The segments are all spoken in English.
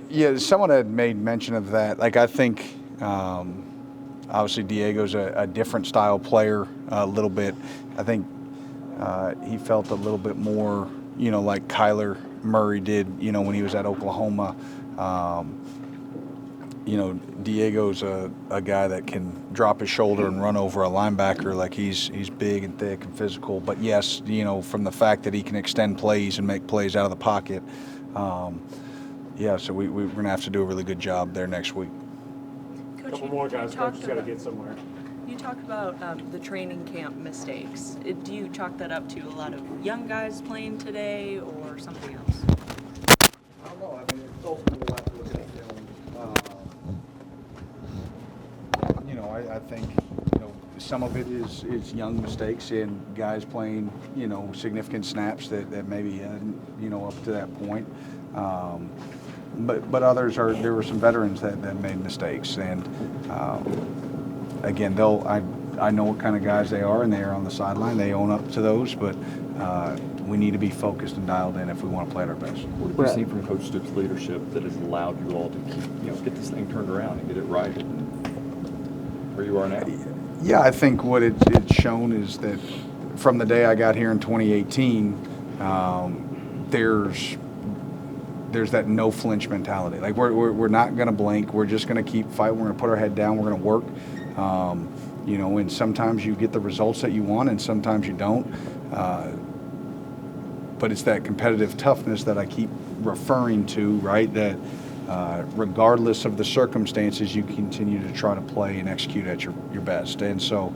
Yeah, someone had made mention of that. Like, I think obviously Diego's a different style player a little bit. I think he felt a little bit more, like Kyler Murray did, when he was at Oklahoma. Diego's a guy that can drop his shoulder and run over a linebacker. Like, he's big and thick and physical. But yes, from the fact that he can extend plays and make plays out of the pocket. So we're going to have to do a really good job there next week. Coach, a couple more guys. Coach has got to get somewhere. You talked about the training camp mistakes. Do you chalk that up to a lot of young guys playing today or something else? I don't know. I mean, it's ultimately we'll have to look at film. I think some of it is young mistakes and guys playing significant snaps that maybe hadn't up to that point. But others there were some veterans that made mistakes, and again, I know what kind of guys they are, and they are on the sideline. They own up to those, but we need to be focused and dialed in if we want to play at our best. What do you see from Coach Stoops' leadership that has allowed you all to keep, get this thing turned around and get it right where you are now? Yeah, I think what it's shown is that from the day I got here in 2018, there's that no flinch mentality. Like, we're not going to blink. We're just going to keep fighting. We're going to put our head down. We're going to work. And sometimes you get the results that you want, and sometimes you don't. But it's that competitive toughness that I keep referring to, right? That regardless of the circumstances, you continue to try to play and execute at your best. And so,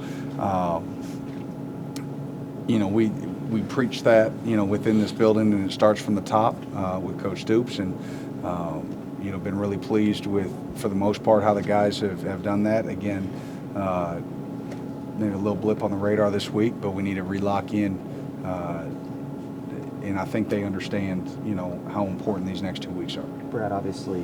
we preach that, within this building, and it starts from the top with Coach Stoops, and been really pleased with, for the most part, how the guys have done that. Again, maybe a little blip on the radar this week, but we need to relock in, and I think they understand, how important these next 2 weeks are. Brad, obviously,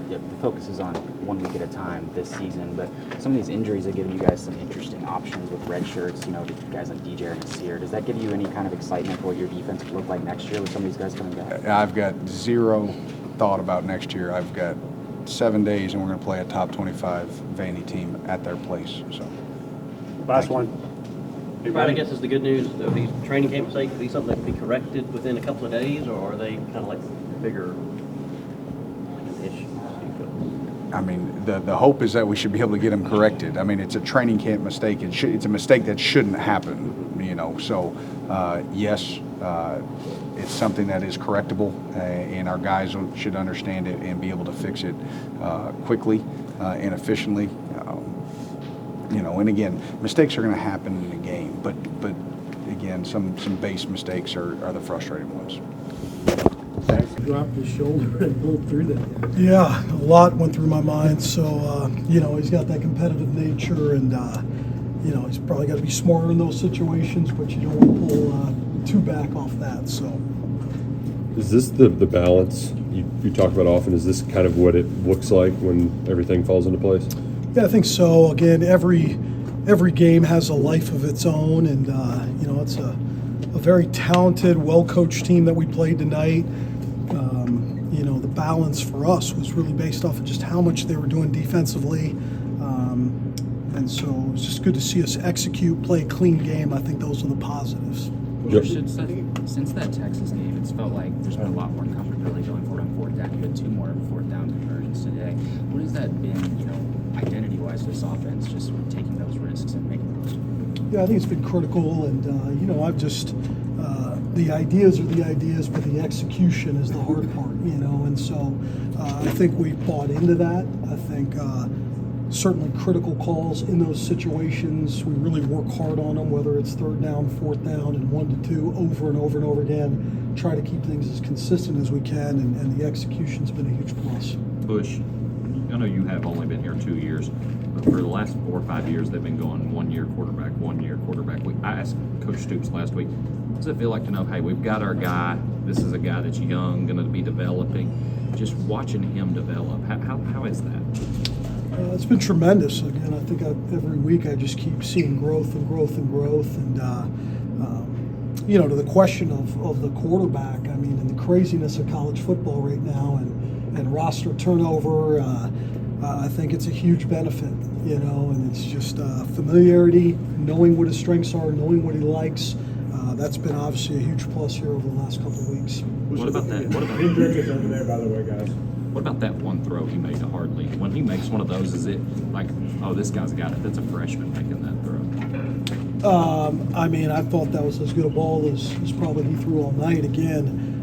the focus is on 1 week at a time this season, but some of these injuries have given you guys some interesting options with red shirts, guys like DJ and Sear. Does that give you any kind of excitement for what your defense could look like next year with some of these guys coming back? I've got zero thought about next year. I've got 7 days, and we're going to play a top 25 Vandy team at their place. So, Last one. Brad, I guess is the good news of these training camp mistakes. Are these something that can be corrected within a couple of days, or are they kind of like bigger issues? I mean, the hope is that we should be able to get them corrected. I mean, it's a training camp mistake. It's a mistake that shouldn't happen, So, yes, it's something that is correctable, and our guys should understand it and be able to fix it quickly and efficiently. And again, mistakes are going to happen in a game, but again, some base mistakes are the frustrating ones. Dropped his shoulder and pulled through that. Yeah, a lot went through my mind. So, he's got that competitive nature, and, he's probably got to be smarter in those situations, but you don't want to pull too back off that. So, is this the balance you talk about often? Is this kind of what it looks like when everything falls into place? Yeah, I think so. Again, every game has a life of its own, and, it's a very talented, well-coached team that we played tonight. The balance for us was really based off of just how much they were doing defensively. And so it was just good to see us execute, play a clean game. I think those are the positives. Since that Texas game, it's felt like there's been a lot more comfortability going forward on fourth down. You had 2 more fourth down conversions today. What has that been, identity-wise for this offense, just taking those risks and making those? Yeah, I think it's been critical, and, I've just the ideas are the ideas, but the execution is the hard part, and so I think we bought into that. I think certainly critical calls in those situations, we really work hard on them, whether it's third down, fourth down, and 1 to 2 over and over and over again, try to keep things as consistent as we can, and the execution's been a huge plus. Bush, I know you have only been here 2 years, but for the last 4 or 5 years, they've been going 1 year quarterback, 1 year quarterback. I asked Coach Stoops last week, what does it feel like to know, hey, we've got our guy, this is a guy that's young, going to be developing, just watching him develop, how is that? It's been tremendous. Again, I think every week I just keep seeing growth and growth and growth, and you know, to the question of the quarterback, I mean, and the craziness of college football right now and roster turnover, I think it's a huge benefit, you know, and it's just familiarity, knowing what his strengths are, knowing what he likes. That's been obviously a huge plus here over the last couple of weeks. What about that? Hendrick is over there, by the way, guys. What about that one throw he made to Hardley? When he makes one of those, is it like, oh, this guy's got it? That's a freshman making that throw. I mean, I thought that was as good a ball as probably he threw all night. Again,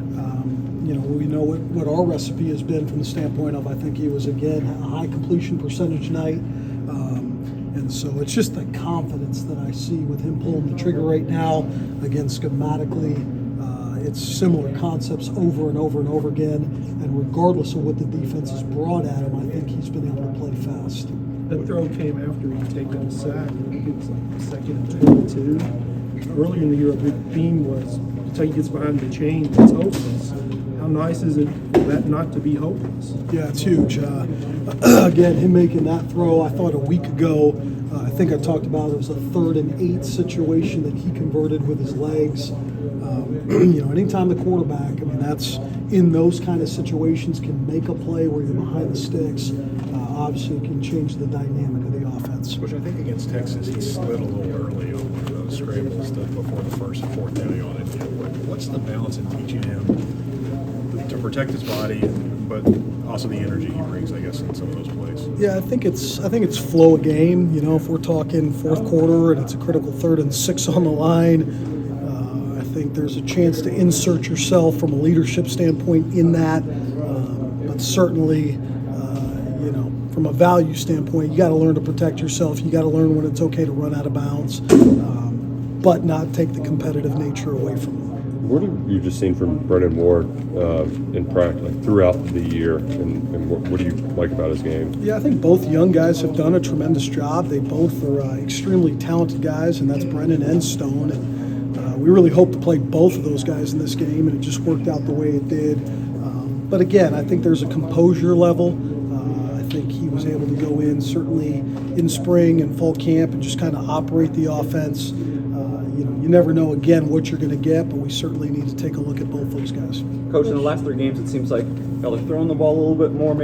you know, we know what our recipe has been from the standpoint of, I think he was, again, a high completion percentage night. And so it's just the confidence that I see with him pulling the trigger right now. Again, schematically, it's similar concepts over and over and over again. And regardless of what the defense has brought at him, I think he's been able to play fast. That throw came after he'd taken a sack. I think it was like second and 22. Earlier in the year, a big theme was until he gets behind the chain, it's hopeless. How nice is it for that not to be hopeless? Yeah, it's huge. Again, him making that throw, I thought a week ago, I think I talked about it was a 3rd and 8 situation that he converted with his legs. You know, anytime the quarterback, I mean, that's in those kind of situations, can make a play where you're behind the sticks, obviously it can change the dynamic of the offense. Which I think against Texas, he slid a little early on one of those scrambles before the first and 4th down on it. What's the balance in teaching him to protect his body, but also the energy he brings, I guess, in some of those plays? Yeah, I think it's flow of game. You know, if we're talking 4th quarter and it's a critical 3rd and 6 on the line, I think there's a chance to insert yourself from a leadership standpoint in that. But certainly, you know, from a value standpoint, you got to learn to protect yourself. You got to learn when it's okay to run out of bounds, but not take the competitive nature away from them. What have you just seen from Brennan Ward in practice, like throughout the year, and what do you like about his game? Yeah, I think both young guys have done a tremendous job. They both are extremely talented guys, and that's Brennan and Stone. And we really hope to play both of those guys in this game, and it just worked out the way it did. But again, I think there's a composure level. I think he was able to go in, certainly in spring and fall camp, and just kind of operate the offense. You know, you never know, again, what you're going to get, but we certainly need to take a look at both those guys. Coach, in the last 3 games, it seems like y'all are throwing the ball a little bit more, maybe